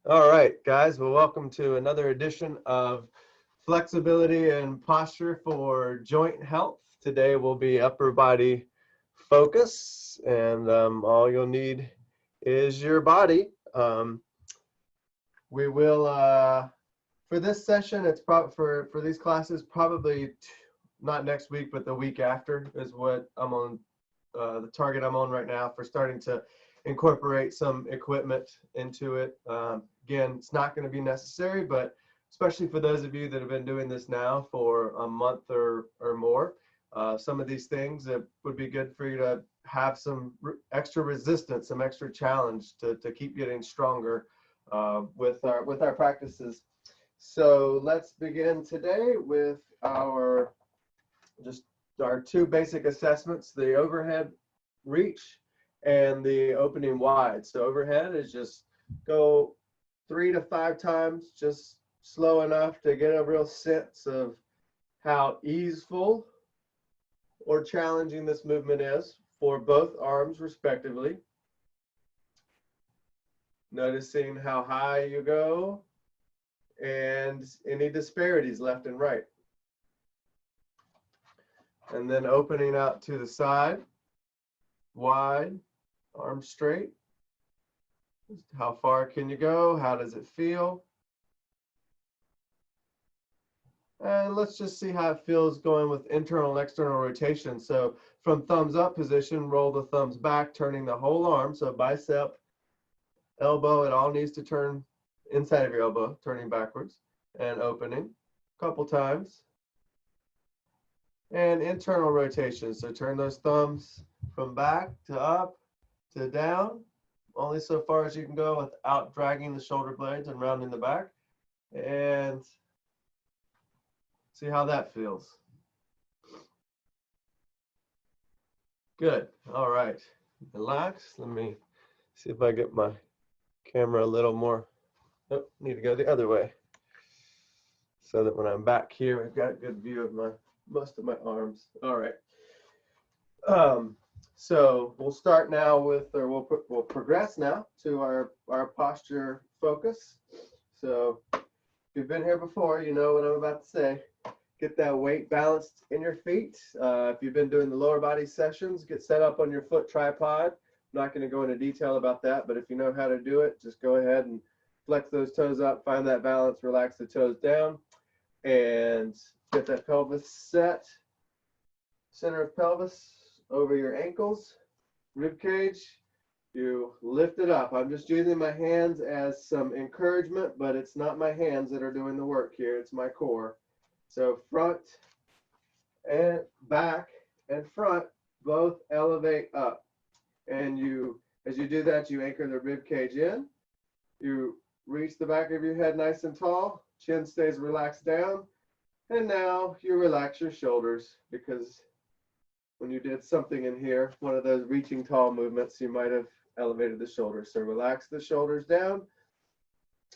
All right, guys. Well, welcome to another edition of Flexibility and Posture for Joint Health. Today will be upper body focus, and all you'll need is your body. We will, for this session, it's for these classes, probably not next week, but the week after is what I'm on, the target I'm on right now for starting to incorporate some equipment into it. Again, it's not going to be necessary, but especially for those of you that have been doing this now for a month or more, some of these things, it would be good for you to have some extra resistance, some extra challenge to keep getting stronger with our practices. So let's begin today with our two basic assessments: the overhead reach and the opening wide. So overhead is just go 3 to 5 times, just slow enough to get a real sense of how easeful or challenging this movement is for both arms respectively. Noticing how high you go and any disparities left and right. And then opening out to the side, wide, arms straight. How far can you go? How does it feel? And let's just see how it feels going with internal and external rotation. So from thumbs up position, roll the thumbs back, turning the whole arm. So bicep, elbow, it all needs to turn inside of your elbow, turning backwards and opening a couple times. And internal rotation. So turn those thumbs from back to up to down, only so far as you can go without dragging the shoulder blades and rounding the back. And see how that feels. Good. All right. Relax. Let me see if I get my camera a little more. Oh, need to go the other way so that when I'm back here, I've got a good view of most of my arms. All right. So we'll start now with, or we'll progress now to our posture focus. So if you've been here before, you know what I'm about to say. Get that weight balanced in your feet. If you've been doing the lower body sessions, get set up on your foot tripod. I'm not going to go into detail about that, but if you know how to do it, just go ahead and flex those toes up, find that balance, relax the toes down, and get that pelvis set. Center of pelvis over your ankles, rib cage. You lift it up. I'm just using my hands as some encouragement, but it's not my hands that are doing the work here. It's my core. So front and back and front both elevate up. And as you do that, you anchor the rib cage in. You reach the back of your head nice and tall. Chin stays relaxed down. And now you relax your shoulders, because when you did something in here, one of those reaching tall movements, you might have elevated the shoulders. So relax the shoulders down.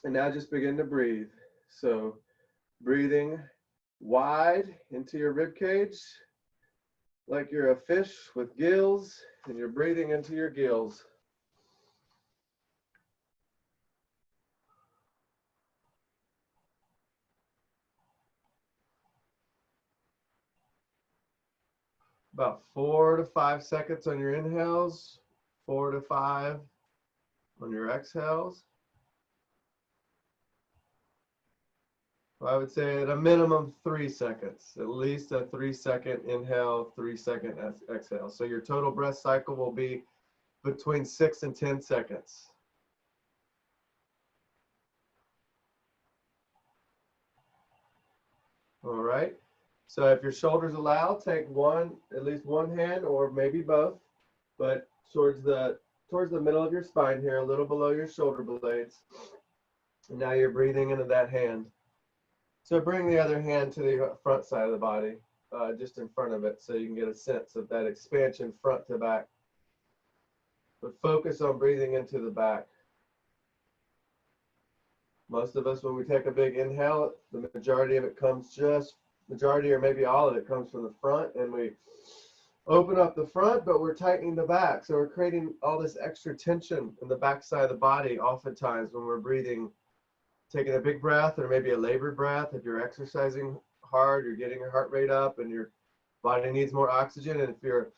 And now just begin to breathe. So breathing wide into your rib cage, like you're a fish with gills, and you're breathing into your gills. About 4 to 5 seconds on your inhales, 4 to 5 on your exhales. I would say at a minimum 3 seconds, at least a 3-second inhale, 3-second exhale. So your total breath cycle will be between 6 and 10 seconds. All right. So if your shoulders allow, take at least one hand, or maybe both, but towards the middle of your spine here, a little below your shoulder blades. And now you're breathing into that hand. So bring the other hand to the front side of the body, just in front of it, so you can get a sense of that expansion front to back. But focus on breathing into the back. Most of us, when we take a big inhale, the majority of it comes or maybe all of it comes from the front, and we open up the front, but we're tightening the back. So we're creating all this extra tension in the back side of the body oftentimes when we're breathing, taking a big breath or maybe a labored breath. If you're exercising hard, you're getting your heart rate up and your body needs more oxygen. And if you're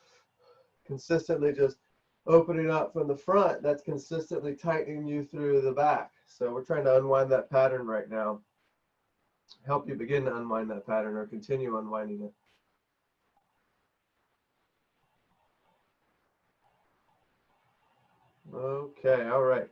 consistently just opening up from the front, that's consistently tightening you through the back. So we're trying to unwind that pattern right now. Help you begin to unwind that pattern or continue unwinding it. Okay, all right.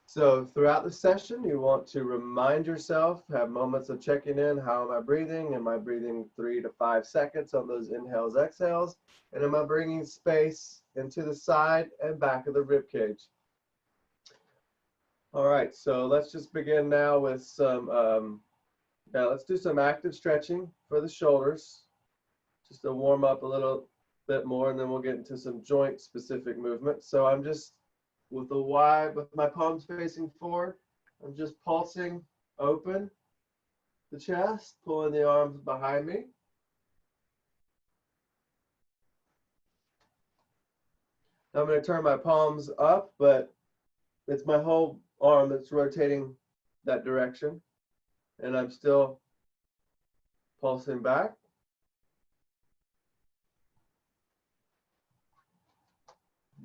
So throughout the session, you want to remind yourself, have moments of checking in. How am I breathing? Am I breathing 3 to 5 seconds on those inhales, exhales? And am I bringing space into the side and back of the rib cage? All right, so let's just begin now with some, let's do some active stretching for the shoulders, just to warm up a little bit more, and then we'll get into some joint specific movement. So I'm just with my palms facing forward, I'm just pulsing open the chest, pulling the arms behind me. I'm going to turn my palms up, but it's my whole arm that's rotating that direction, and I'm still pulsing back.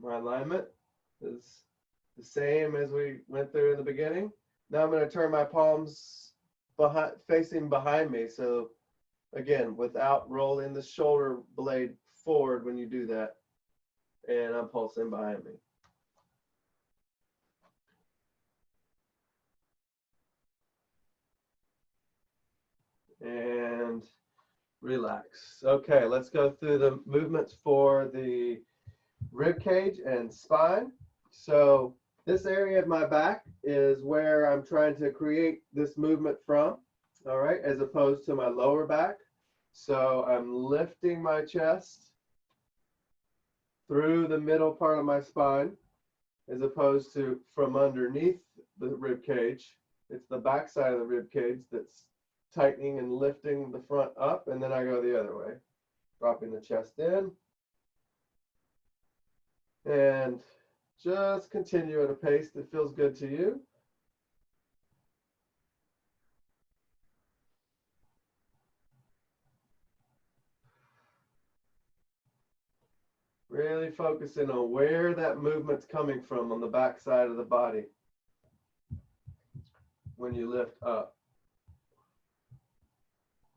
My alignment is the same as we went through in the beginning. Now I'm going to turn my palms facing behind me. So again, without rolling the shoulder blade forward when you do that. And I'm pulsing behind me. And relax. Okay, let's go through the movements for the rib cage and spine. So this area of my back is where I'm trying to create this movement from, all right, as opposed to my lower back. So I'm lifting my chest through the middle part of my spine, as opposed to from underneath the rib cage. It's the back side of the rib cage that's tightening and lifting the front up, and then I go the other way, dropping the chest in. And just continue at a pace that feels good to you. Really focusing on where that movement's coming from on the back side of the body when you lift up.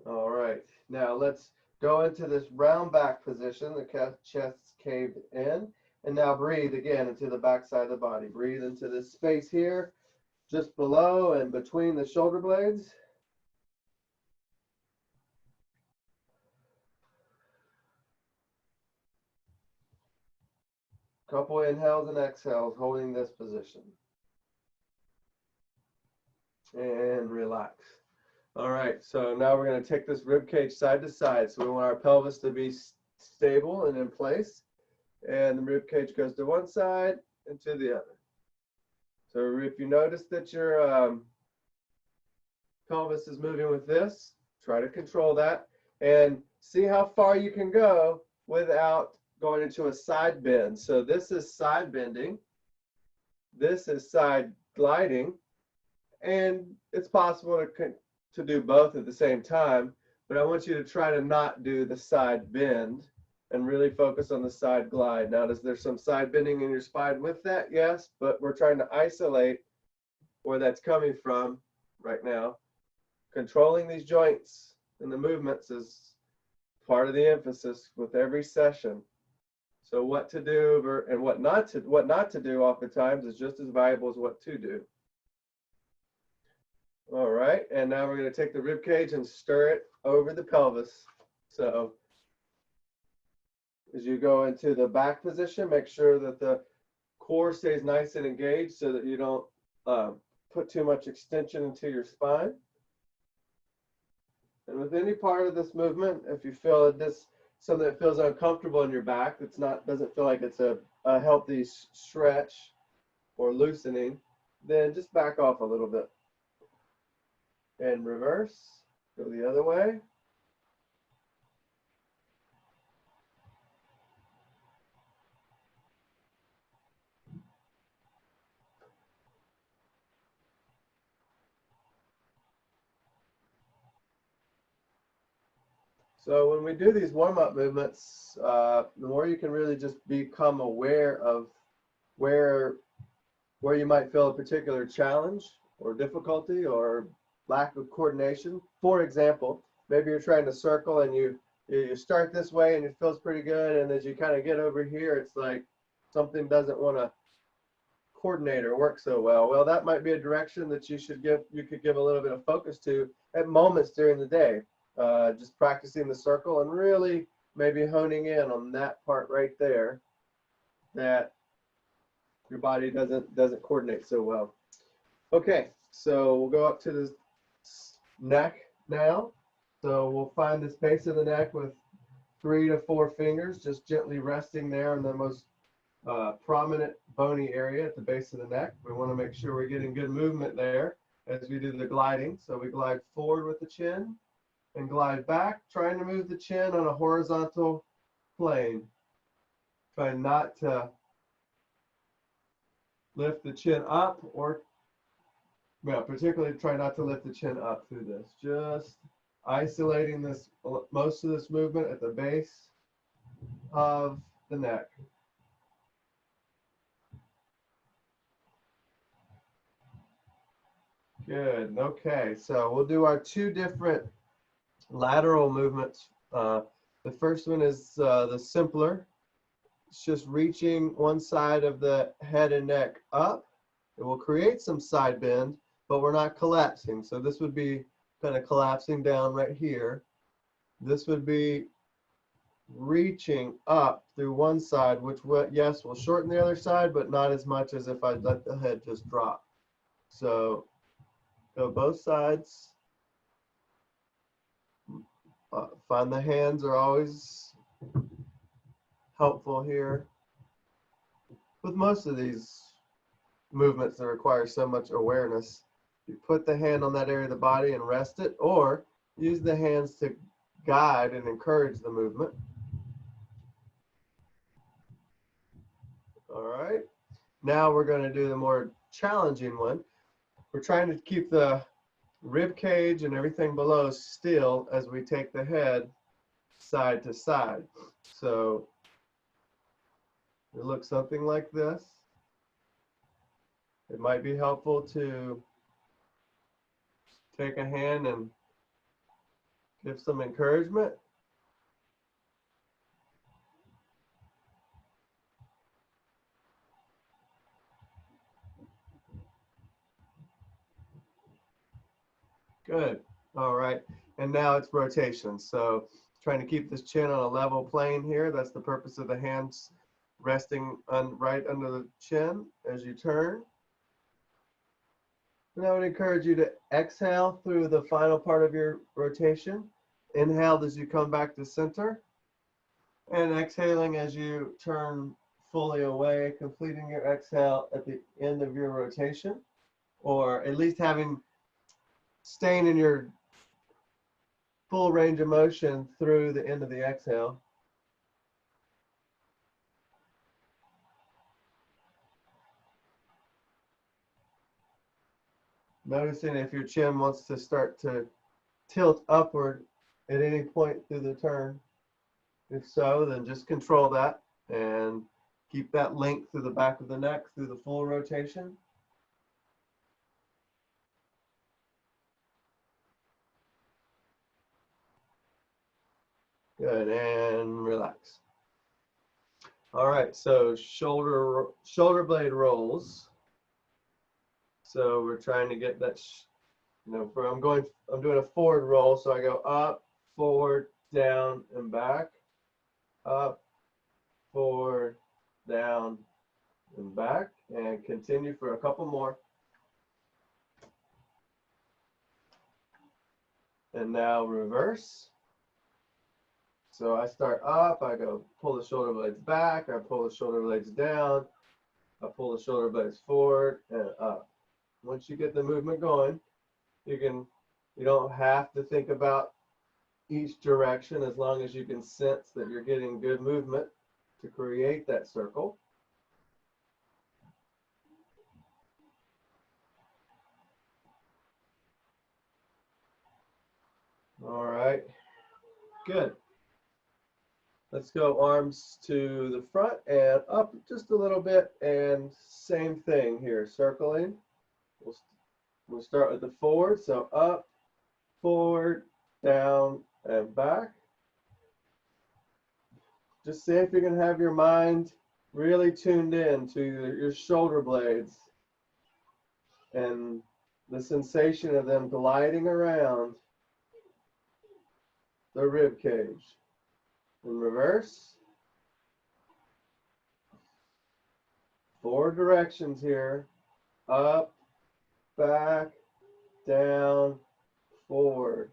All right, now let's go into this round back position. The chest's caved in. And now breathe again into the back side of the body. Breathe into this space here, just below and between the shoulder blades. Couple inhales and exhales, holding this position. And relax. All right, so now we're going to take this rib cage side to side. So we want our pelvis to be stable and in place. And the rib cage goes to one side and to the other. So if you notice that your pelvis is moving with this, try to control that and see how far you can go without going into a side bend. So this is side bending. This is side gliding. And it's possible to do both at the same time, but I want you to try to not do the side bend and really focus on the side glide. Now, there's some side bending in your spine with that? Yes, but we're trying to isolate where that's coming from right now. Controlling these joints and the movements is part of the emphasis with every session. So what to do and what not to do oftentimes is just as valuable as what to do. All right, and now we're going to take the rib cage and stir it over the pelvis. So as you go into the back position, make sure that the core stays nice and engaged so that you don't put too much extension into your spine. And with any part of this movement, if you feel something that feels uncomfortable in your back, doesn't feel like it's a healthy stretch or loosening, then just back off a little bit. And reverse, go the other way. So when we do these warm-up movements, the more you can really just become aware of where you might feel a particular challenge or difficulty or lack of coordination. For example, maybe you're trying to circle and you start this way and it feels pretty good, and as you kind of get over here, it's like something doesn't want to coordinate or work so well. Well, that might be a direction that you could give a little bit of focus to at moments during the day. Just practicing the circle and really maybe honing in on that part right there that your body doesn't coordinate so well. Okay, so we'll go up to the neck now. So we'll find this base of the neck with 3 to 4 fingers, just gently resting there in the most prominent bony area at the base of the neck. We want to make sure we're getting good movement there as we do the gliding. So we glide forward with the chin and glide back, trying to move the chin on a horizontal plane. Try not to lift the chin up, or particularly try not to lift the chin up through this. Just isolating most of this movement at the base of the neck. Good. Okay, so we'll do our 2 different lateral movements. The first one is the simpler. It's just reaching one side of the head and neck up. It will create some side bend, but we're not collapsing. So this would be kind of collapsing down right here. This would be reaching up through one side, which yes, will shorten the other side, but not as much as if I let the head just drop. So go both sides. Find the hands are always helpful here. With most of these movements that require so much awareness, you put the hand on that area of the body and rest it, or use the hands to guide and encourage the movement. All right. Now we're going to do the more challenging one. We're trying to keep the rib cage and everything below still as we take the head side to side. So it looks something like this. It might be helpful to take a hand and give some encouragement. Good. All right. And now it's rotation. So trying to keep this chin on a level plane here. That's the purpose of the hands resting right under the chin as you turn. And I would encourage you to exhale through the final part of your rotation. Inhale as you come back to center. And exhaling as you turn fully away, completing your exhale at the end of your rotation. Or at least staying in your full range of motion through the end of the exhale. Noticing if your chin wants to start to tilt upward at any point through the turn. If so, then just control that and keep that length through the back of the neck through the full rotation. Good, and relax. All right, so shoulder blade rolls. So we're trying to get that, I'm doing a forward roll, so I go up, forward, down, and back. Up, forward, down, and back, and continue for a couple more. And now reverse. So I start up, I go pull the shoulder blades back, I pull the shoulder blades down, I pull the shoulder blades forward and up. Once you get the movement going, you don't have to think about each direction as long as you can sense that you're getting good movement to create that circle. All right, Good. Let's go arms to the front and up just a little bit, and same thing here, circling. We'll start with the forward, so up, forward, down, and back. Just see if you can have your mind really tuned in to your shoulder blades and the sensation of them gliding around the rib cage. In reverse. Four directions here. Up, back, down, forward.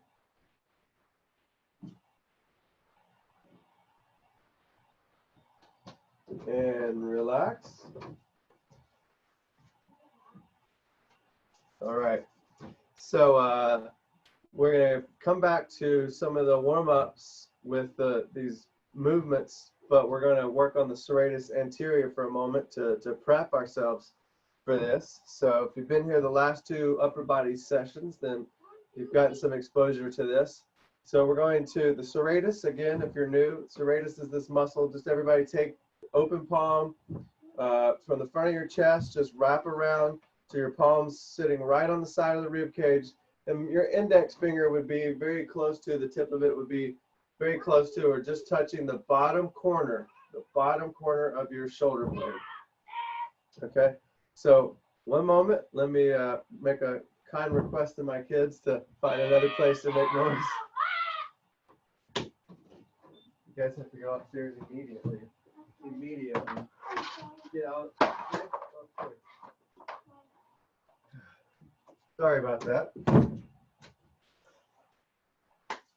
And relax. All right. So we're going to come back to some of the warm-ups with these movements, but we're going to work on the serratus anterior for a moment to prep ourselves for this. So if you've been here the last two upper body sessions, then you've gotten some exposure to this. So we're going to the serratus again. If you're new, serratus is this muscle. Just everybody take open palm from the front of your chest, just wrap around to your palms sitting right on the side of the rib cage, and your index finger would be very close to the tip of it, would be very close to or just touching the bottom corner of your shoulder blade. Okay, so one moment, let me make a kind request to my kids to find another place to make noise. You guys have to go upstairs immediately. Get out. Okay. Sorry about that.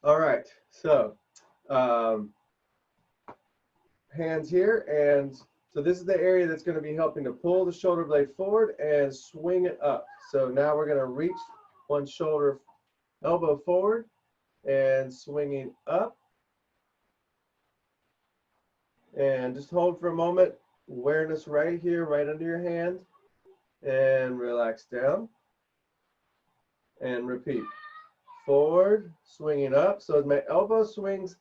All right, so hands here, and so this is the area that's going to be helping to pull the shoulder blade forward and swing it up. So now we're going to reach one shoulder, elbow forward, and swinging up. And just hold for a moment, awareness right here, right under your hand, and relax down. And repeat. Forward, swinging up. So as my elbow swings,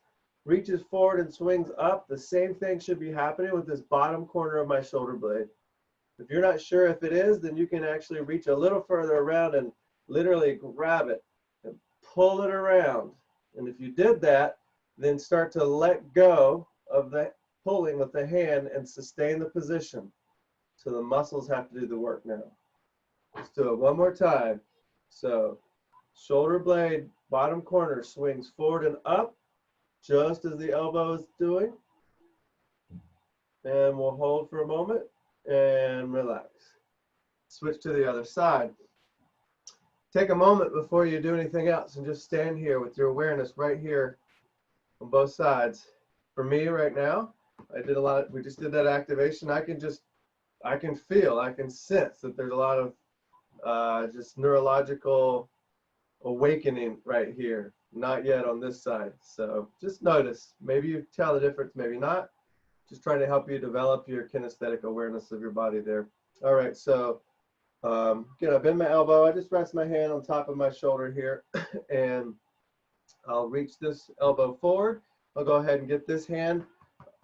reaches forward and swings up, the same thing should be happening with this bottom corner of my shoulder blade. If you're not sure if it is, then you can actually reach a little further around and literally grab it and pull it around. And if you did that, then start to let go of the pulling with the hand and sustain the position. So the muscles have to do the work now. Let's do it one more time. So shoulder blade, bottom corner swings forward and up, just as the elbow is doing. And we'll hold for a moment and relax. Switch to the other side. Take a moment before you do anything else and just stand here with your awareness right here on both sides. For me right now, we just did that activation. I can feel, I can sense that there's a lot of just neurological awakening right here. Not yet on this side. So just notice. Maybe you tell the difference, maybe not. Just trying to help you develop your kinesthetic awareness of your body there. All right, so again, I bend my elbow. I just rest my hand on top of my shoulder here, and I'll reach this elbow forward. I'll go ahead and get this hand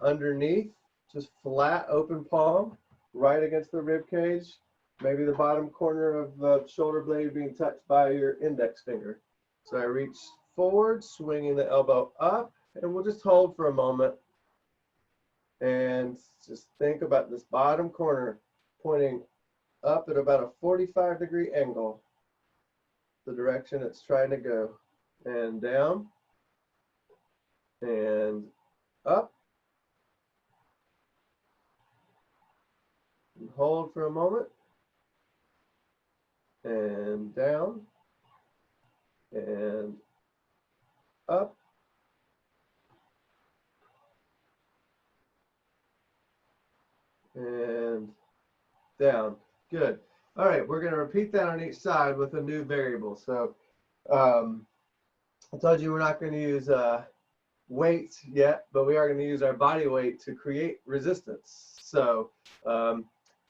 underneath, just flat open palm, right against the rib cage. Maybe the bottom corner of the shoulder blade being touched by your index finger. So I reach forward, swinging the elbow up, and we'll just hold for a moment and just think about this bottom corner pointing up at about a 45-degree angle, the direction it's trying to go, and down and up. And hold for a moment. And down and up and down. Good. All right, we're going to repeat that on each side with a new variable. So I told you we're not going to use weight yet, but we are going to use our body weight to create resistance. So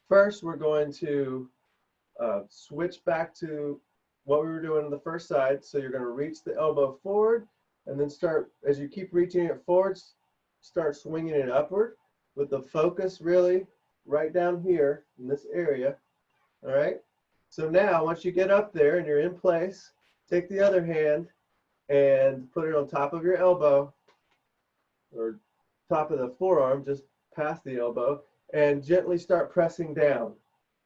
first we're going to switch back to what we were doing on the first side. So you're going to reach the elbow forward, and then start, as you keep reaching it forwards, start swinging it upward with the focus really right down here in this area. All right. So now once you get up there and you're in place, take the other hand and put it on top of your elbow or top of the forearm, just past the elbow, and gently start pressing down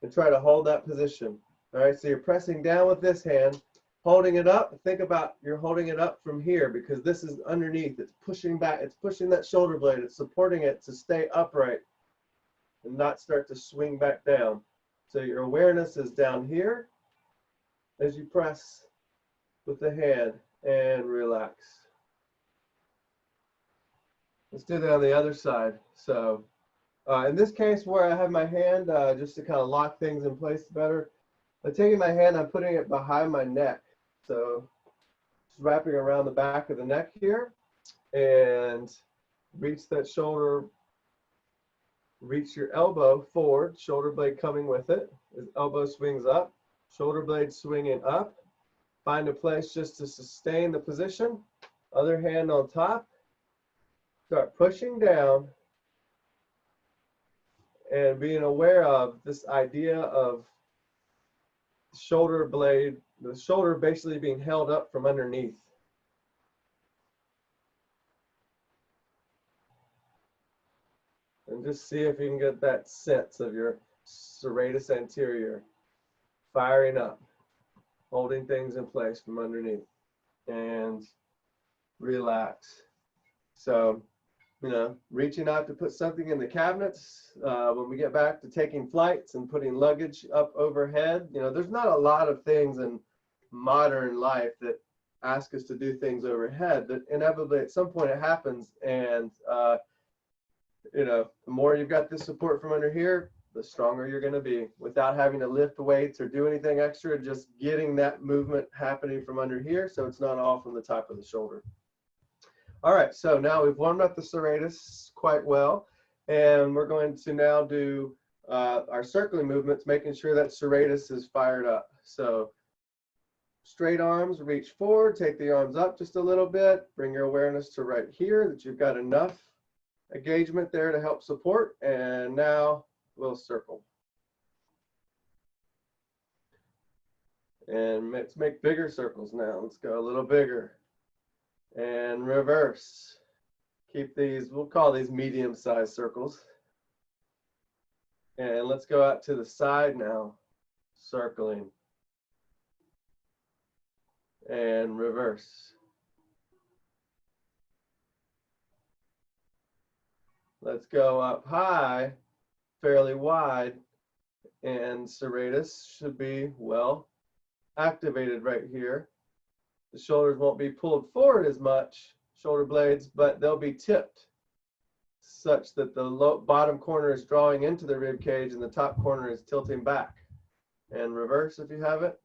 and try to hold that position. All right, so you're pressing down with this hand, holding it up. Think about you're holding it up from here because this is underneath. It's pushing back. It's pushing that shoulder blade. It's supporting it to stay upright and not start to swing back down. So your awareness is down here as you press with the hand and relax. Let's do that on the other side. So in this case where I have my hand, just to kind of lock things in place better, I'm taking my hand, I'm putting it behind my neck. So just wrapping around the back of the neck here and reach that shoulder, reach your elbow forward, shoulder blade coming with it. As elbow swings up, shoulder blade swinging up. Find a place just to sustain the position. Other hand on top. Start pushing down and being aware of this idea of shoulder blade, the shoulder basically being held up from underneath. And just see if you can get that sense of your serratus anterior firing up, holding things in place from underneath, and relax. So, you know, reaching out to put something in the cabinets. When we get back to taking flights and putting luggage up overhead, you know, there's not a lot of things in modern life that ask us to do things overhead, but inevitably at some point it happens. And, you know, the more you've got this support from under here, the stronger you're going to be without having to lift weights or do anything extra, just getting that movement happening from under here so it's not all from the top of the shoulder. All right, so now we've warmed up the serratus quite well, and we're going to now do our circling movements, making sure that serratus is fired up. So straight arms, reach forward, take the arms up just a little bit, bring your awareness to right here, that you've got enough engagement there to help support, and now we'll circle. And let's make bigger circles now. Let's go a little bigger. And reverse. Keep these, we'll call these medium-sized circles. And let's go out to the side now, circling. And reverse. Let's go up high, fairly wide, and serratus should be well activated right here. The shoulders won't be pulled forward as much, shoulder blades, but they'll be tipped such that the bottom corner is drawing into the rib cage and the top corner is tilting back. And reverse if you have it.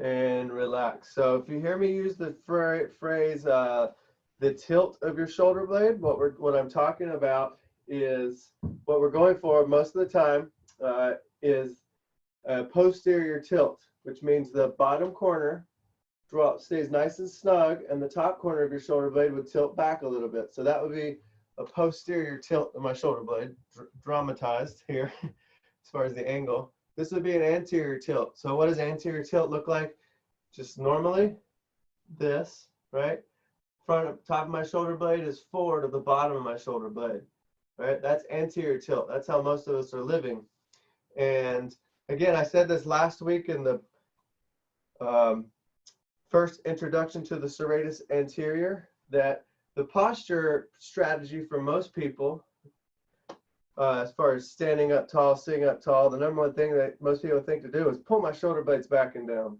And relax. So if you hear me use the phrase, the tilt of your shoulder blade, what I'm talking about is what we're going for most of the time is a posterior tilt, which means the bottom corner stays nice and snug, and the top corner of your shoulder blade would tilt back a little bit. So that would be a posterior tilt of my shoulder blade, dramatized here as far as the angle. This would be an anterior tilt. So what does anterior tilt look like? Just normally this, right? Top of my shoulder blade is forward of the bottom of my shoulder blade, right? That's anterior tilt. That's how most of us are living. And again, I said this last week in the first introduction to the serratus anterior, that the posture strategy for most people, as far as standing up tall, sitting up tall, the number one thing that most people think to do is pull my shoulder blades back and down.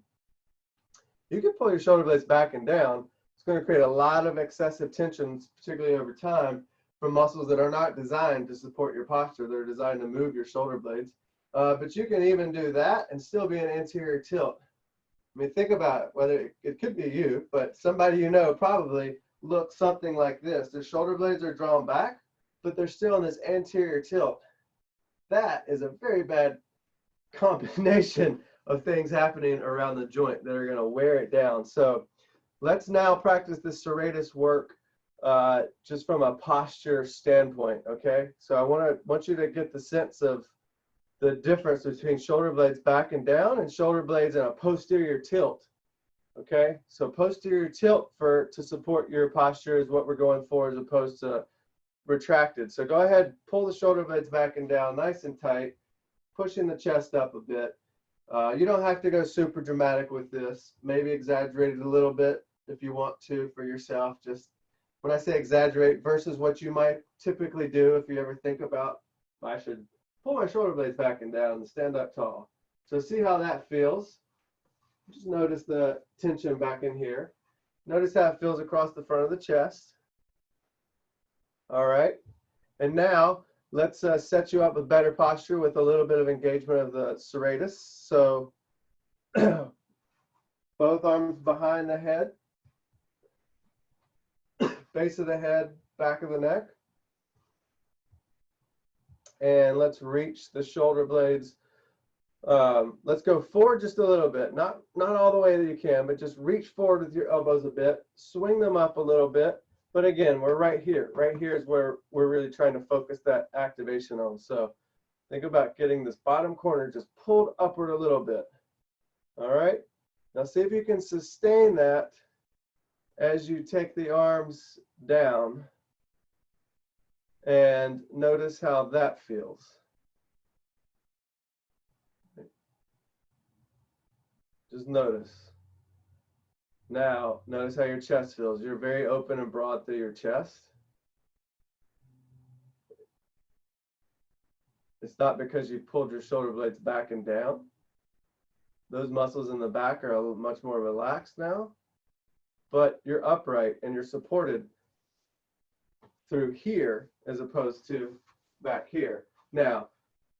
You can pull your shoulder blades back and down. It's going to create a lot of excessive tensions, particularly over time, from muscles that are not designed to support your posture. They're designed to move your shoulder blades. But you can even do that and still be an anterior tilt. I mean, think about it, whether it could be you, but somebody you know probably looks something like this. Their shoulder blades are drawn back, but they're still in this anterior tilt. That is a very bad combination of things happening around the joint that are going to wear it down. So let's now practice the serratus work just from a posture standpoint, okay? So I want you to get the sense of the difference between shoulder blades back and down and shoulder blades in a posterior tilt, okay? So posterior tilt to support your posture is what we're going for as opposed to retracted. So go ahead, pull the shoulder blades back and down nice and tight, pushing the chest up a bit. You don't have to go super dramatic with this. Maybe exaggerate it a little bit if you want to for yourself. Just when I say exaggerate versus what you might typically do if you ever think about, I should pull my shoulder blades back and down and stand up tall. So see how that feels. Just notice the tension back in here. Notice how it feels across the front of the chest. All right. And now let's set you up with better posture with a little bit of engagement of the serratus. So both arms behind the head, base of the head, back of the neck. And let's reach the shoulder blades. Let's go forward just a little bit, not all the way that you can, but just reach forward with your elbows a bit, swing them up a little bit. But again, we're right here. Right here is where we're really trying to focus that activation on. So think about getting this bottom corner just pulled upward a little bit. All right. Now see if you can sustain that as you take the arms down. And notice how that feels. Just notice. Now, notice how your chest feels. You're very open and broad through your chest. It's not because you pulled your shoulder blades back and down. Those muscles in the back are much more relaxed now, but you're upright and you're supported through here as opposed to back here. Now,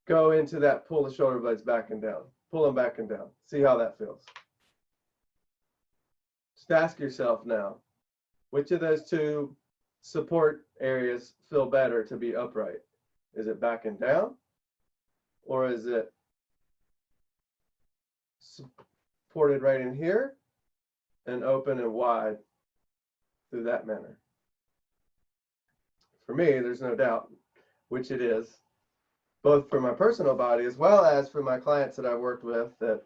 go into that, pull the shoulder blades back and down. Pull them back and down. See how that feels. Just ask yourself now, which of those two support areas feel better to be upright? Is it back and down? Or is it supported right in here and open and wide through that manner? For me, there's no doubt which it is, both for my personal body as well as for my clients that I worked with that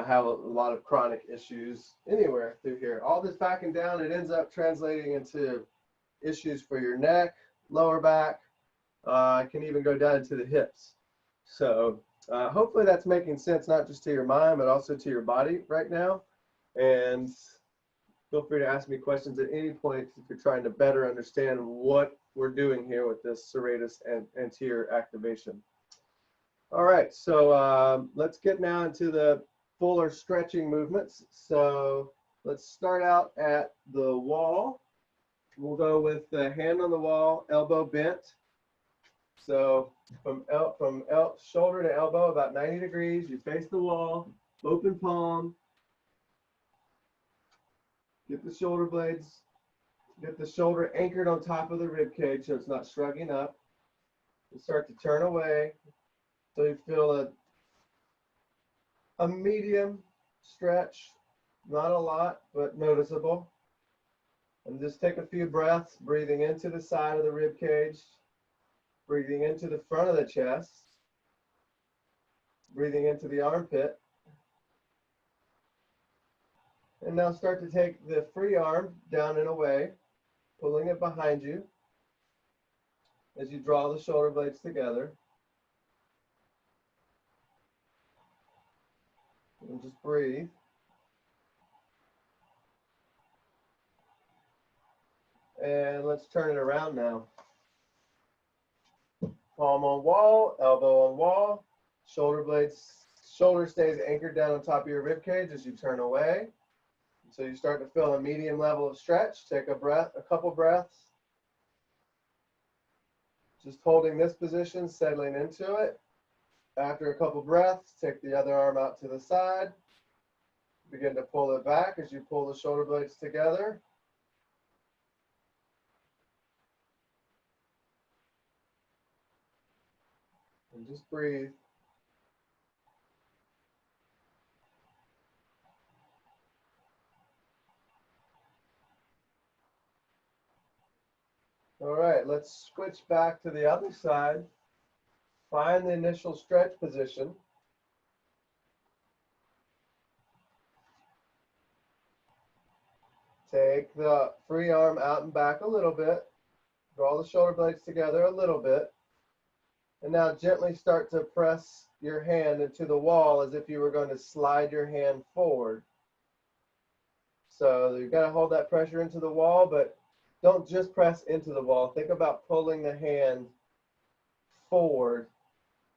have a lot of chronic issues anywhere through here. All this back and down, it ends up translating into issues for your neck, lower back, can even go down to the hips. So hopefully that's making sense, not just to your mind, but also to your body right now. And feel free to ask me questions at any point if you're trying to better understand what we're doing here with this serratus and anterior activation. All right, so let's get now into the fuller stretching movements. So let's start out at the wall. We'll go with the hand on the wall, elbow bent. So from shoulder to elbow, about 90 degrees, you face the wall, open palm. Get the shoulder blades, get the shoulder anchored on top of the rib cage so it's not shrugging up. You start to turn away so you feel a medium stretch, not a lot, but noticeable. And just take a few breaths, breathing into the side of the rib cage, breathing into the front of the chest, breathing into the armpit. And now start to take the free arm down and away, pulling it behind you as you draw the shoulder blades together. And just breathe. And let's turn it around now. Palm on wall, elbow on wall, shoulder stays anchored down on top of your rib cage as you turn away. So you start to feel a medium level of stretch. Take a couple breaths. Just holding this position, settling into it. After a couple breaths, take the other arm out to the side. Begin to pull it back as you pull the shoulder blades together. And just breathe. All right, let's switch back to the other side. Find the initial stretch position. Take the free arm out and back a little bit. Draw the shoulder blades together a little bit. And now gently start to press your hand into the wall as if you were going to slide your hand forward. So you've got to hold that pressure into the wall, but don't just press into the wall. Think about pulling the hand forward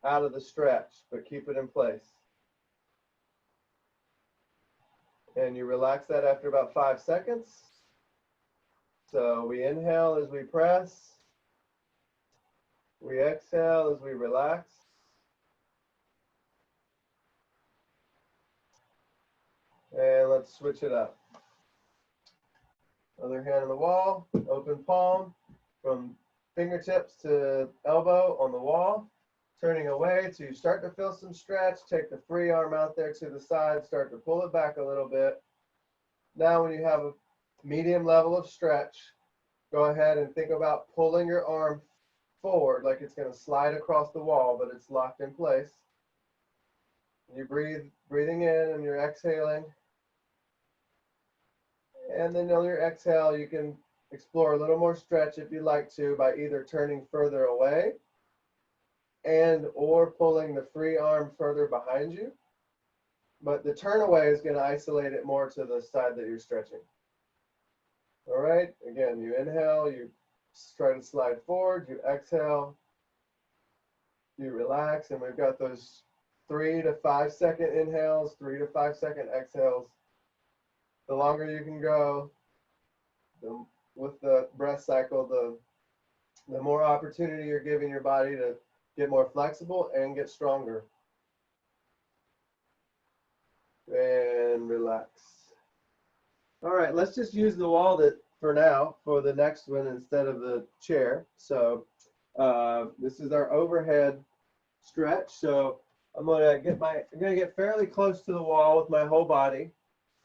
out of the stretch, but keep it in place. And you relax that after about 5 seconds. So we inhale as we press. We exhale as we relax. And let's switch it up. Other hand on the wall, open palm from fingertips to elbow on the wall, turning away till you start to feel some stretch. Take the free arm out there to the side, start to pull it back a little bit. Now when you have a medium level of stretch, go ahead and think about pulling your arm forward like it's going to slide across the wall, but it's locked in place. You breathing in and you're exhaling. And then on your exhale, you can explore a little more stretch if you'd like to by either turning further away and or pulling the free arm further behind you. But the turn away is going to isolate it more to the side that you're stretching. All right, again, you inhale, you try to slide forward, you exhale, you relax, and we've got those 3 to 5 second inhales, 3 to 5 second exhales. The longer you can go with the breath cycle, the more opportunity you're giving your body to get more flexible and get stronger. And relax. All right, let's just use the wall for now for the next one instead of the chair. So this is our overhead stretch. So I'm gonna get fairly close to the wall with my whole body.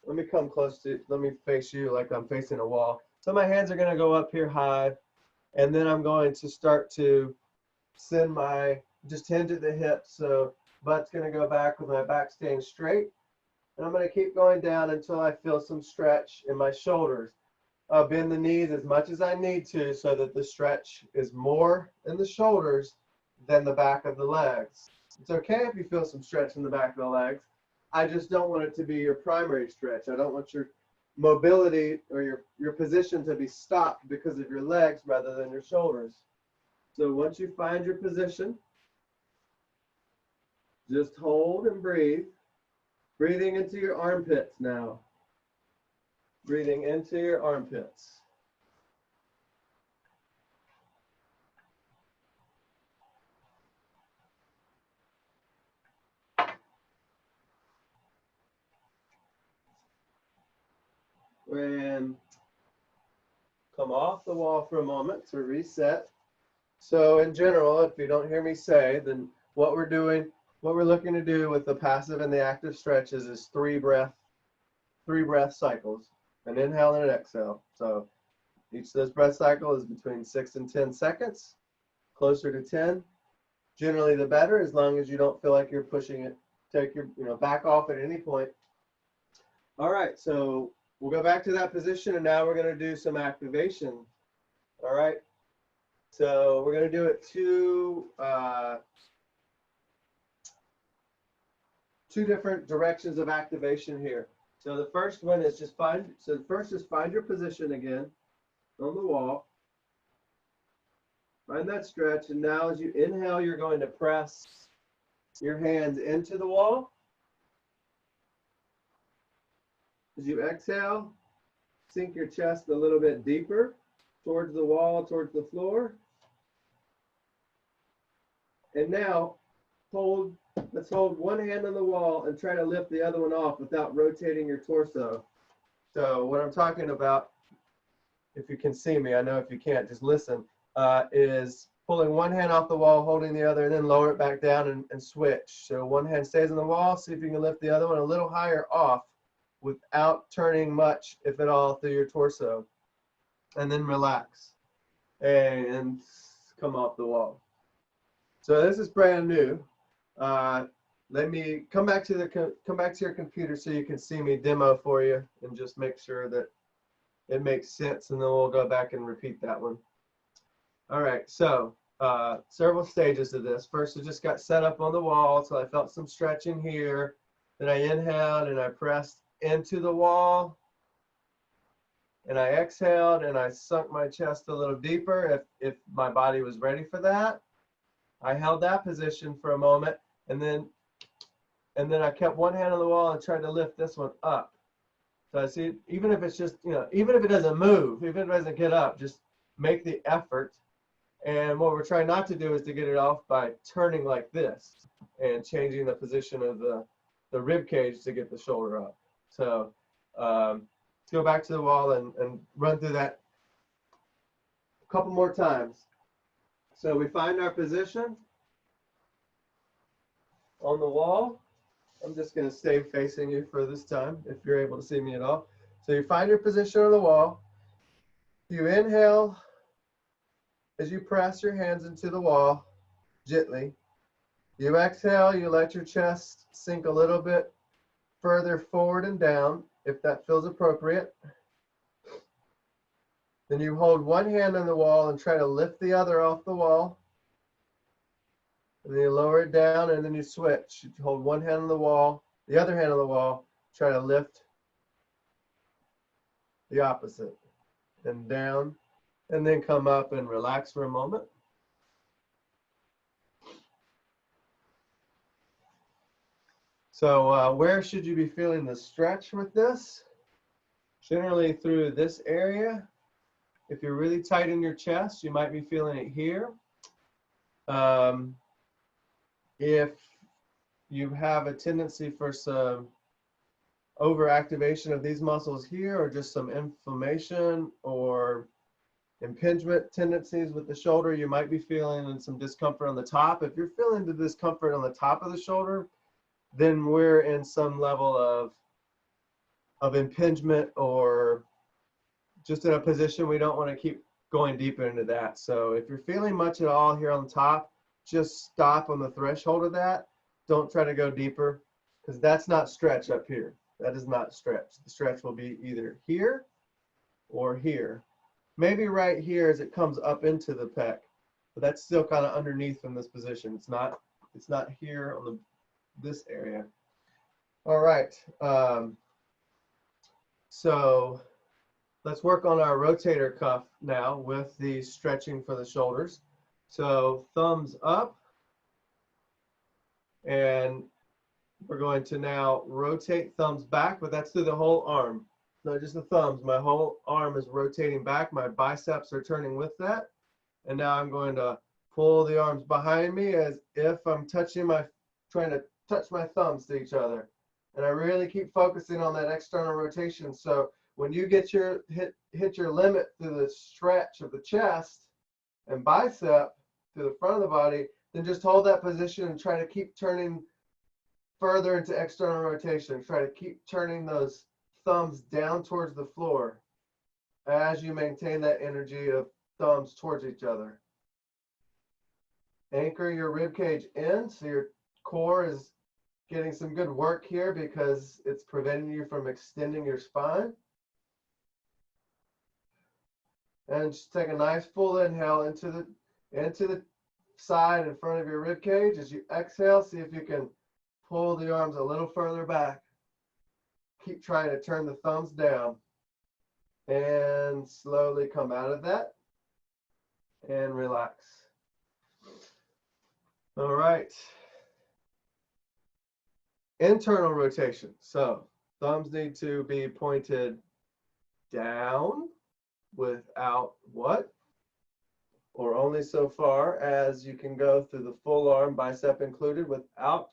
Let me face you like I'm facing a wall. So my hands are gonna go up here high, and then I'm going to start to send just hinge at the hips. So butt's gonna go back with my back staying straight. And I'm gonna keep going down until I feel some stretch in my shoulders. I'll bend the knees as much as I need to so that the stretch is more in the shoulders than the back of the legs. It's okay if you feel some stretch in the back of the legs. I just don't want it to be your primary stretch. I don't want your mobility or your position to be stopped because of your legs rather than your shoulders. So once you find your position, just hold and breathe. Breathing into your armpits now. Breathing into your armpits. And come off the wall for a moment to reset. So in general, if you don't hear me say, then what we're looking to do with the passive and the active stretches is three breath cycles, an inhale and an exhale. So each of those breath cycles is between 6 and 10 seconds, closer to 10. Generally the better, as long as you don't feel like you're pushing it. Take your, back off at any point. All right, so we'll go back to that position, and now we're going to do some activation. All right, so we're going to do it two different directions of activation here. So the first one is find your position again on the wall. Find that stretch, and now as you inhale, you're going to press your hands into the wall. As you exhale, sink your chest a little bit deeper towards the wall, towards the floor. And now let's hold one hand on the wall and try to lift the other one off without rotating your torso. So what I'm talking about, if you can see me, I know if you can't, just listen, is pulling one hand off the wall, holding the other, and then lower it back down and switch. So one hand stays on the wall, see if you can lift the other one a little higher off without turning much, if at all, through your torso. And then relax. and come off the wall. So this is brand new. Let me come back to your computer so you can see me demo for you and just make sure that it makes sense, and then we'll go back and repeat that one. All right, so several stages of this. First, I just got set up on the wall, so I felt some stretching here. Then I inhaled and I pressed into the wall, and I exhaled and I sunk my chest a little deeper if my body was ready for that. I held that position for a moment, and then I kept one hand on the wall and tried to lift this one up. So I see, even if it's just, even if it doesn't move, even if it doesn't get up, just make the effort. And what we're trying not to do is to get it off by turning like this and changing the position of the rib cage to get the shoulder up. So let's go back to the wall and run through that a couple more times. So we find our position on the wall. I'm just going to stay facing you for this time if you're able to see me at all. So you find your position on the wall. You inhale as you press your hands into the wall gently. You exhale, you let your chest sink a little bit further forward and down if that feels appropriate. Then you hold one hand on the wall and try to lift the other off the wall. And then you lower it down, and then you switch. You hold one hand on the wall, the other hand on the wall, try to lift the opposite. And down, and then come up and relax for a moment. So where should you be feeling the stretch with this? Generally through this area. If you're really tight in your chest, you might be feeling it here. If you have a tendency for some overactivation of these muscles here, or just some inflammation or impingement tendencies with the shoulder, you might be feeling some discomfort on the top. If you're feeling the discomfort on the top of the shoulder, then we're in some level of impingement, or just in a position we don't want to keep going deeper into that. So if you're feeling much at all here on the top, just stop on the threshold of that. Don't try to go deeper, because that's not stretch up here. That is not stretch. The stretch will be either here or here. Maybe right here as it comes up into the pec, but that's still kind of underneath from this position. It's not here on this area. All right. So let's work on our rotator cuff now with the stretching for the shoulders. So thumbs up, and we're going to now rotate thumbs back, but that's through the whole arm, not just the thumbs. My whole arm is rotating back. My biceps are turning with that. And now I'm going to pull the arms behind me as if I'm trying to touch my thumbs to each other. And I really keep focusing on that external rotation. So when you get hit your limit through the stretch of the chest and bicep to the front of the body, then just hold that position and try to keep turning further into external rotation. Try to keep turning those thumbs down towards the floor as you maintain that energy of thumbs towards each other. Anchor your rib cage in so your core is getting some good work here, because it's preventing you from extending your spine. And just take a nice full inhale into the side in front of your rib cage. As you exhale, see if you can pull the arms a little further back. Keep trying to turn the thumbs down, and slowly come out of that and relax. All right. Internal rotation. So thumbs need to be pointed down without what? Or only so far as you can go through the full arm, bicep included, without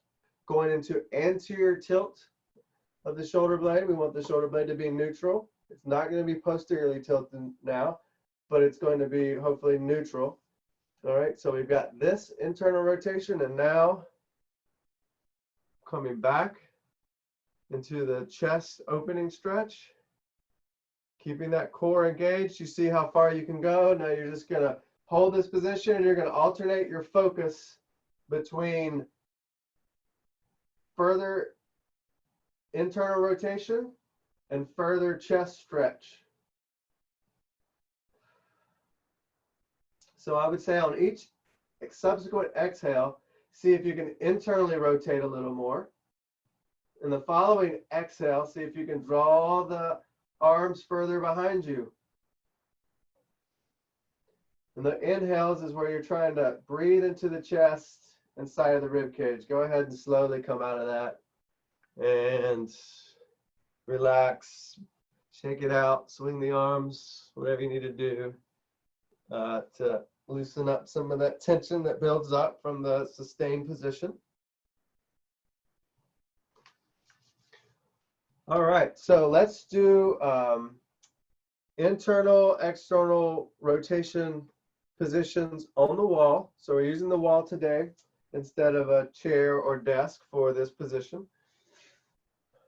going into anterior tilt of the shoulder blade. We want the shoulder blade to be neutral. It's not going to be posteriorly tilted now, but it's going to be hopefully neutral. All right, so we've got this internal rotation, and now coming back into the chest opening stretch. Keeping that core engaged. You see how far you can go. Now you're just going to hold this position and you're going to alternate your focus between further internal rotation and further chest stretch. So I would say on each subsequent exhale, see if you can internally rotate a little more. In the following exhale, see if you can draw the arms further behind you. And the inhales is where you're trying to breathe into the chest and side of the rib cage. Go ahead and slowly come out of that and relax, shake it out, swing the arms, whatever you need to do to loosen up some of that tension that builds up from the sustained position. All right, so let's do internal, external rotation positions on the wall. So we're using the wall today instead of a chair or desk for this position.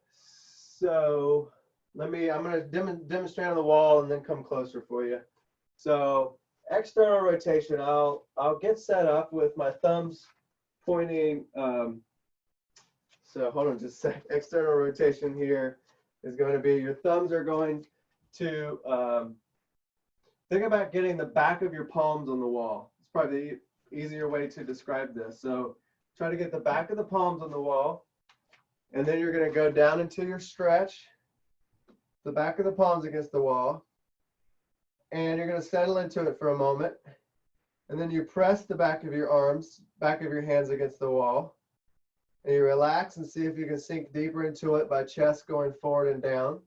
So I'm going to demonstrate on the wall and then come closer for you. So external rotation, I'll get set up with my thumbs pointing. So hold on just a sec. External rotation here is going to be your thumbs are going to think about getting the back of your palms on the wall. It's probably the easier way to describe this. So try to get the back of the palms on the wall, and then you're going to go down into your stretch, the back of the palms against the wall, and you're going to settle into it for a moment, and then you press the back of your arms, back of your hands against the wall, and you relax and see if you can sink deeper into it by chest going forward and down.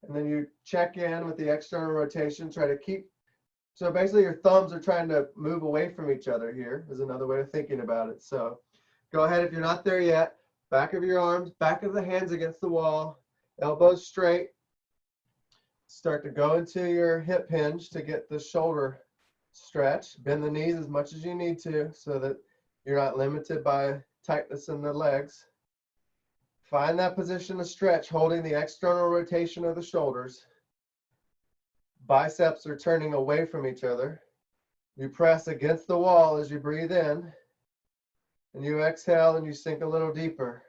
And then you check in with the external rotation, try to keep, so basically your thumbs are trying to move away from each other here is another way of thinking about it. So go ahead, if you're not there yet, back of your arms, back of the hands against the wall, elbows straight. Start to go into your hip hinge to get the shoulder stretch. Bend the knees as much as you need to so that you're not limited by tightness in the legs. Find that position of stretch, holding the external rotation of the shoulders. Biceps are turning away from each other. You press against the wall as you breathe in, and you exhale and you sink a little deeper.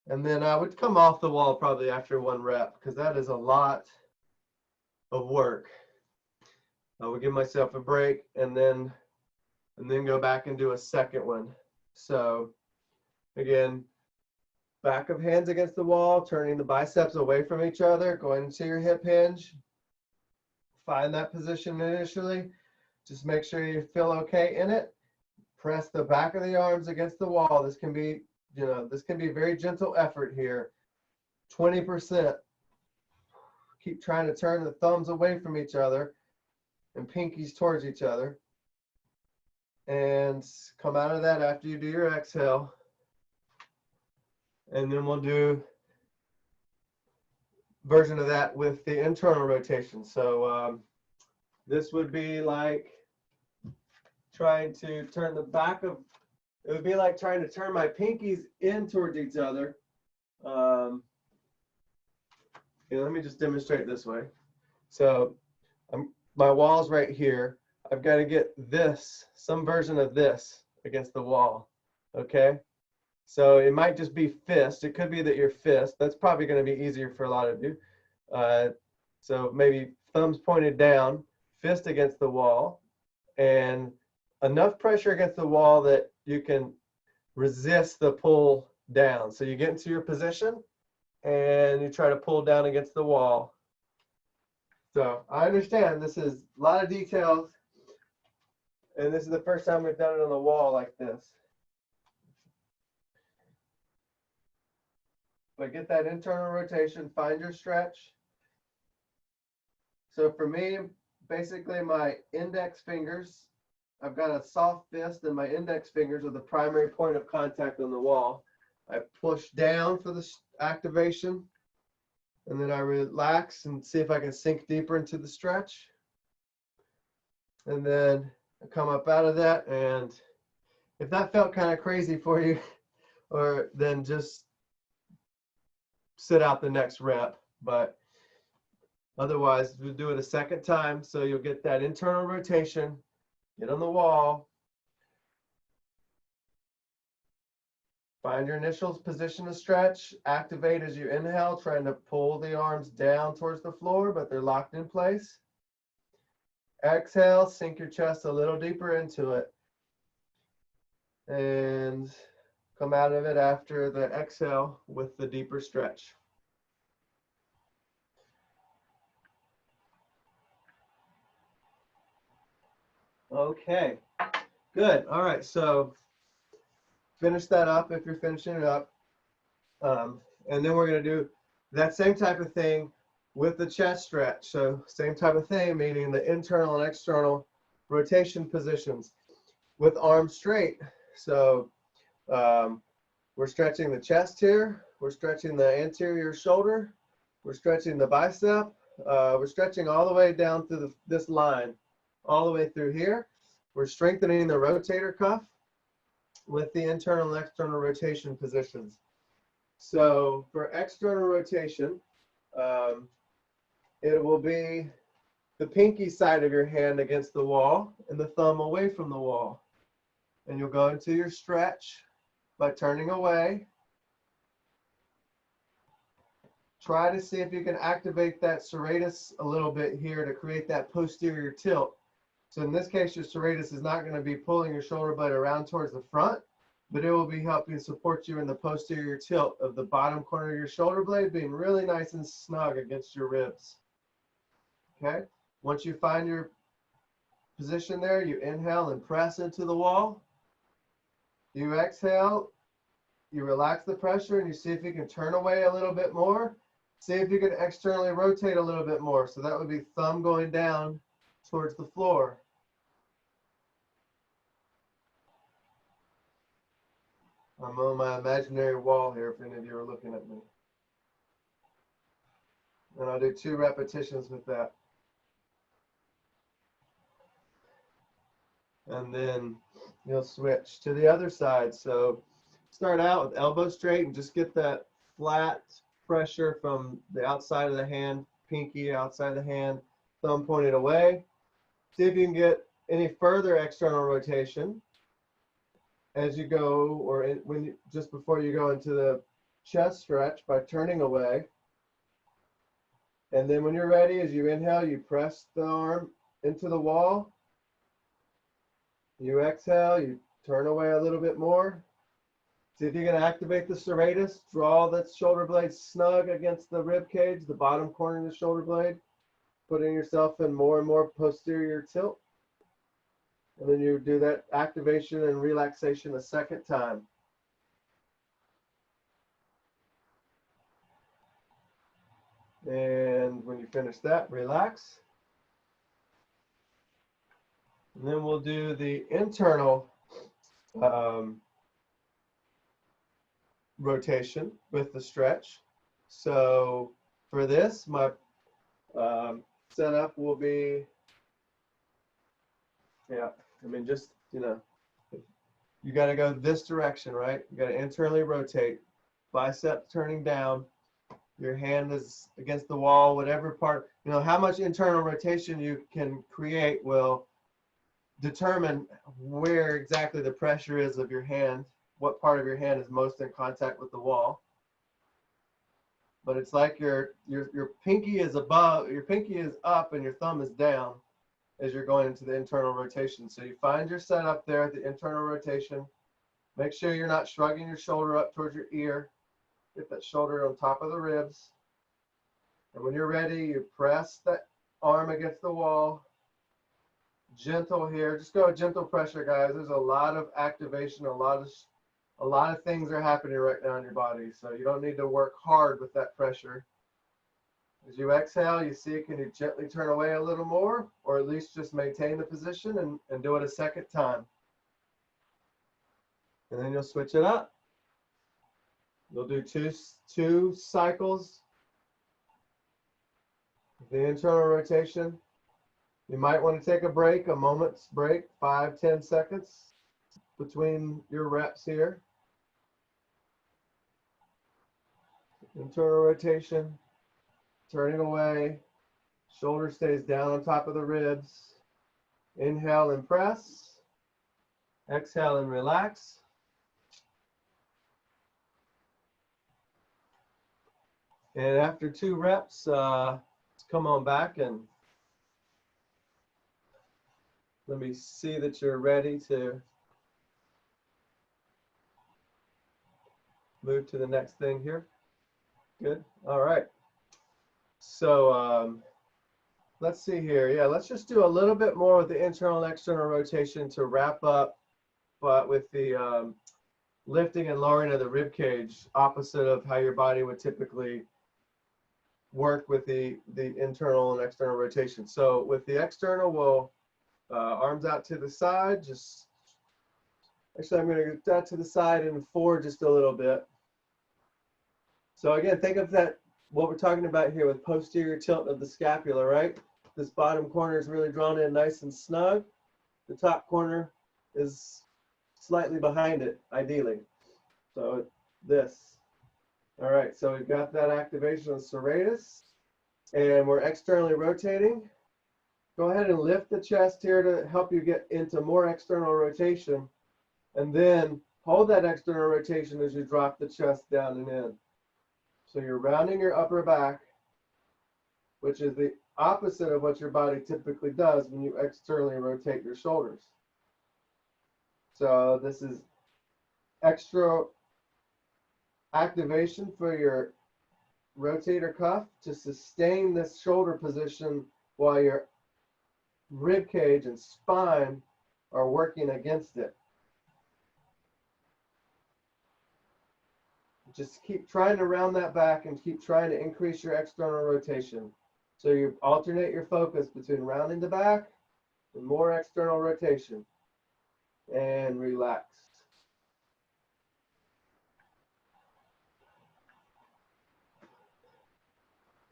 And then I would come off the wall probably after one rep because that is a lot of work. I would give myself a break and then go back and do a second one. So again, back of hands against the wall, turning the biceps away from each other, going into your hip hinge. Find that position initially. Just make sure you feel okay in it. Press the back of the arms against the wall. This can be, this can be very gentle effort here. 20%. Keep trying to turn the thumbs away from each other and pinkies towards each other. And come out of that after you do your exhale. And then we'll do version of that with the internal rotation. So this would be like trying to turn the back of, it would be like trying to turn my pinkies in towards each other. Let me just demonstrate this way. So my wall's right here. I've got to get this, some version of this against the wall, okay? So it might just be fist. It could be that your fist. That's probably going to be easier for a lot of you. So maybe thumbs pointed down, fist against the wall, and enough pressure against the wall that you can resist the pull down. So you get into your position and you try to pull down against the wall. So I understand this is a lot of details, and this is the first time we've done it on the wall like this. But get that internal rotation, find your stretch. So for me, basically my index fingers, I've got a soft fist and my index fingers are the primary point of contact on the wall. I push down for the activation, and then I relax and see if I can sink deeper into the stretch. And then I come up out of that, and if that felt kind of crazy for you, or then just sit out the next rep. But Otherwise, we'll do it a second time. So you'll get that internal rotation, get on the wall, find your initial position to stretch, activate as you inhale, trying to pull the arms down towards the floor, but they're locked in place. Exhale, sink your chest a little deeper into it. And come out of it after the exhale with the deeper stretch. Okay, good. All right, so finish that up if you're finishing it up. And then we're going to do that same type of thing with the chest stretch. So same type of thing, meaning the internal and external rotation positions with arms straight. So we're stretching the chest here. We're stretching the anterior shoulder. We're stretching the bicep. We're stretching all the way down through this line, all the way through here. We're strengthening the rotator cuff with the internal and external rotation positions. So for external rotation, it will be the pinky side of your hand against the wall and the thumb away from the wall. And you'll go into your stretch by turning away. Try to see if you can activate that serratus a little bit here to create that posterior tilt. So in this case, your serratus is not going to be pulling your shoulder blade around towards the front, but it will be helping support you in the posterior tilt of the bottom corner of your shoulder blade being really nice and snug against your ribs. Okay? Once you find your position there, you inhale and press into the wall. You exhale, you relax the pressure, and you see if you can turn away a little bit more. See if you can externally rotate a little bit more. So that would be thumb going down towards the floor. I'm on my imaginary wall here if any of you are looking at me. And I'll do 2 repetitions with that. And then you'll switch to the other side. So start out with elbow straight and just get that flat pressure from the outside of the hand, pinky outside of the hand, thumb pointed away. See if you can get any further external rotation as you go, or just before you go into the chest stretch by turning away. And then when you're ready, as you inhale, you press the arm into the wall. You exhale, you turn away a little bit more. See if you can activate the serratus. Draw the shoulder blade snug against the rib cage, the bottom corner of the shoulder blade, putting yourself in more and more posterior tilt. And then you do that activation and relaxation a second time. And when you finish that, relax. And then we'll do the internal rotation with the stretch. So for this, my setup will be, just, you got to go this direction, right? You got to internally rotate, bicep turning down, your hand is against the wall, whatever part, how much internal rotation you can create will determine where exactly the pressure is of your hand, what part of your hand is most in contact with the wall. But it's like your pinky is above, your pinky is up and your thumb is down as you're going into the internal rotation. So you find your setup there at the internal rotation. Make sure you're not shrugging your shoulder up towards your ear. Get that shoulder on top of the ribs. And when you're ready, you press that arm against the wall. Gentle here. Just go with gentle pressure, guys. There's a lot of activation, a lot of things are happening right now in your body. So you don't need to work hard with that pressure. As you exhale, you see, can you gently turn away a little more, or at least just maintain the position and do it a second time. And then you'll switch it up. You'll do two cycles. The internal rotation. You might want to take a break, a moment's break, 5-10 seconds between your reps here. Internal rotation, turning away, Shoulder stays down on top of the ribs. Inhale and press. Exhale and relax. And after 2 reps, come on back and let me see that you're ready to move to the next thing here. Good. All right. So let's see here. Yeah, let's just do a little bit more with the internal and external rotation to wrap up, but with the lifting and lowering of the rib cage, opposite of how your body would typically work with the internal and external rotation. So with the external, we'll arms out to the side. Just actually, I'm going to get that to the side and forward just a little bit. So again, think of that, what we're talking about here with posterior tilt of the scapula, right? This bottom corner is really drawn in nice and snug. The top corner is slightly behind it, ideally. So this. All right, so we've got that activation of serratus, and we're externally rotating. Go ahead and lift the chest here to help you get into more external rotation, and then hold that external rotation as you drop the chest down and in. So you're rounding your upper back, which is the opposite of what your body typically does when you externally rotate your shoulders. So this is extra activation for your rotator cuff to sustain this shoulder position while your rib cage and spine are working against it. Just keep trying to round that back and keep trying to increase your external rotation. So you alternate your focus between rounding the back and more external rotation. And relax.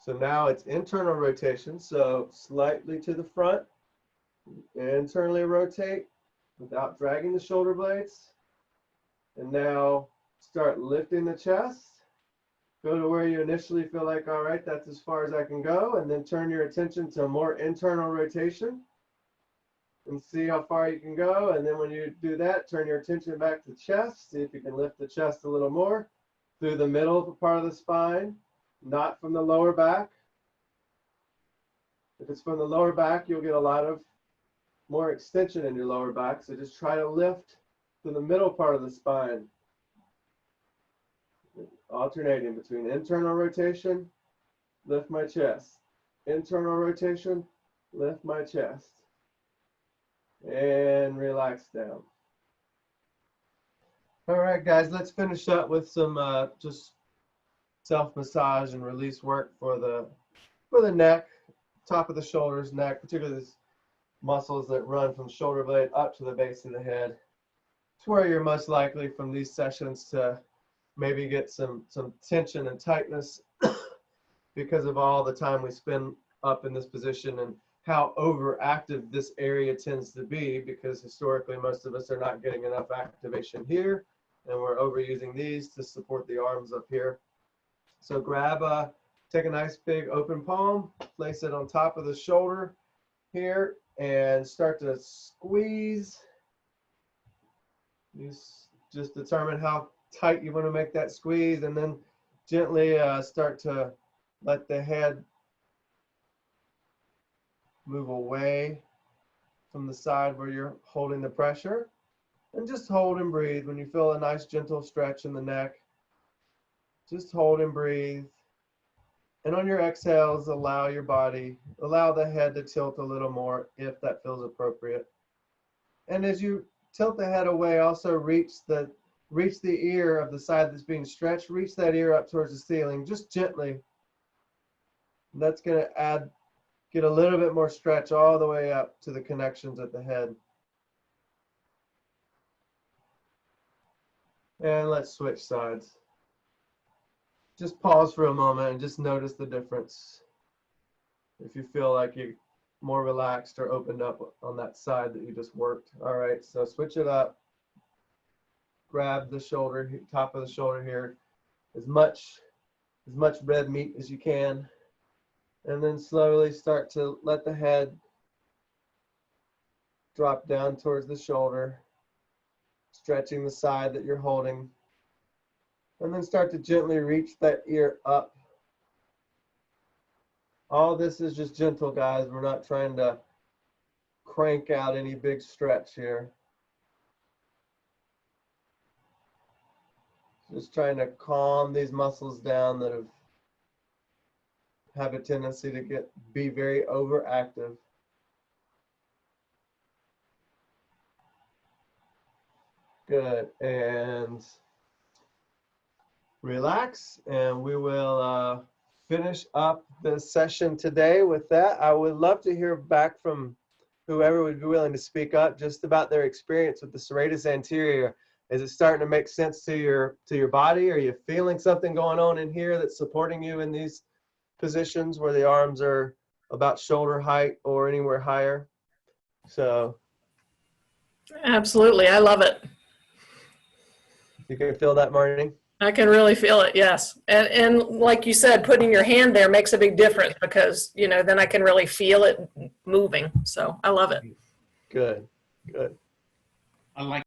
So now it's internal rotation, so slightly to the front, internally rotate without dragging the shoulder blades. And now start lifting the chest. Go to where you initially feel like, all right, that's as far as I can go, and then turn your attention to more internal rotation and see how far you can go. And then when you do that, turn your attention back to the chest. See if you can lift the chest a little more through the middle part of the spine. Not from the lower back. If it's from the lower back, you'll get a lot of more extension in your lower back. So just try to lift to the middle part of the spine. Alternating between internal rotation, lift my chest. Internal rotation, lift my chest. And relax down. All right, guys, let's finish up with some just self-massage and release work for the neck, top of the shoulders, neck, particularly these muscles that run from shoulder blade up to the base of the head. It's where you're most likely from these sessions to maybe get some tension and tightness because of all the time we spend up in this position and how overactive this area tends to be, because historically most of us are not getting enough activation here, and we're overusing these to support the arms up here. So take a nice big open palm, place it on top of the shoulder here, and start to squeeze. You just determine how tight you want to make that squeeze, and then gently start to let the head move away from the side where you're holding the pressure. And just hold and breathe. When you feel a nice gentle stretch in the neck, just hold and breathe. And on your exhales, allow the head to tilt a little more if that feels appropriate. And as you tilt the head away, also reach the ear of the side that's being stretched. Reach that ear up towards the ceiling, just gently. And that's going to get a little bit more stretch all the way up to the connections at the head. And let's switch sides. Just pause for a moment and just notice the difference. If you feel like you're more relaxed or opened up on that side that you just worked. All right, so switch it up. Grab the shoulder, top of the shoulder here, as much red meat as you can. And then slowly start to let the head drop down towards the shoulder, stretching the side that you're holding. And then start to gently reach that ear up. All this is just gentle, guys. We're not trying to crank out any big stretch here. Just trying to calm these muscles down that have a tendency to be very overactive. Good, and relax, and we will finish up the session today with that. I would love to hear back from whoever would be willing to speak up just about their experience with the serratus anterior. Is it starting to make sense to your body? Are you feeling something going on in here that's supporting you in these positions where the arms are about shoulder height or anywhere higher? So absolutely, I love it. you can feel that, Marnie? I can really feel it, yes. And like you said, putting your hand there makes a big difference because, you know, then I can really feel it moving. So I love it. Good, good. I like